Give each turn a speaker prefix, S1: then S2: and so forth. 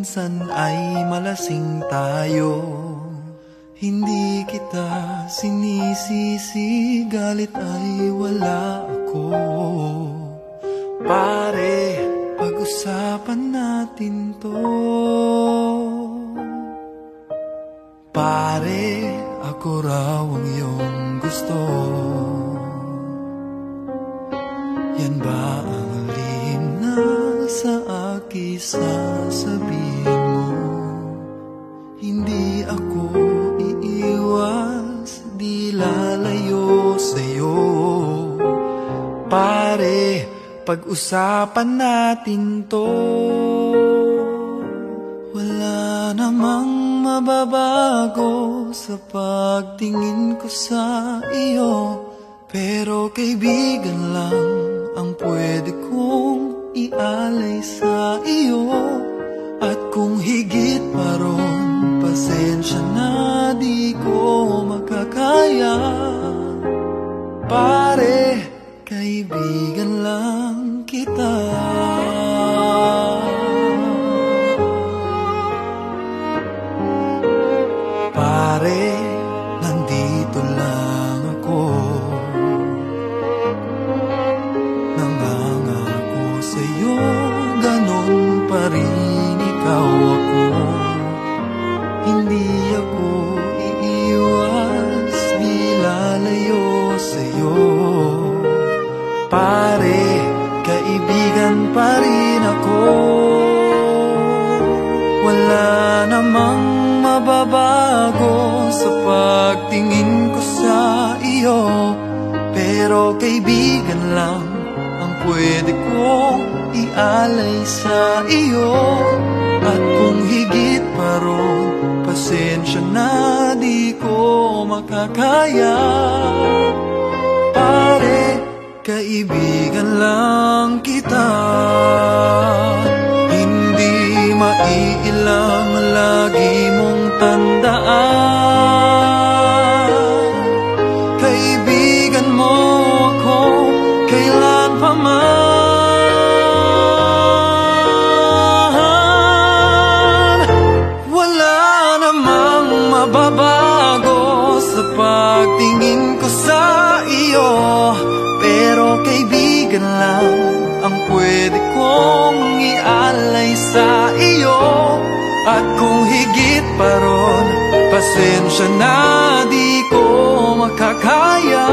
S1: minsan ay malasing tayo. Hindi kita sinisisi, galit ay wala ako. Pare, pag-usapan natin to. Pare, ako raw ang iyong gusto. Yan ba ang lihim na sa akin sasabihin mo? Hindi ako iiwas, di lalayo sa'yo. Pare, pag-usapan natin to. Wala namang mababago sa pagtingin ko sa iyo, pero kaibigan lang ang pwede kong ialay sa iyo. At kung higit pa ron, pasensya na di ko makakaya. Pare, kaibigan lang kita. Pare, nandito lang ako. Nangangako sa'yo, ganon pa rin ikaw ako. Hindi ako iiwas, di lalayo sa'yo. Pare, kaibigan pa rin ako. Wala namang mababago sa pagtingin ko sa iyo, pero kaibigan lang ang pwede kong ialay sa iyo. At kung higit pa ron, pasensya na di ko makakaya. Pare, kaibigan lang kita. Hindi maiilang lagi mong tandaan. Kaibigan mo ako kailan pa man. Wala namang mababago sa pagtingin ko sa iyo, pero kaibigan lang ang pwede kong ialay sa iyo. At kung higit pa ron, pasensya na di ko makakaya.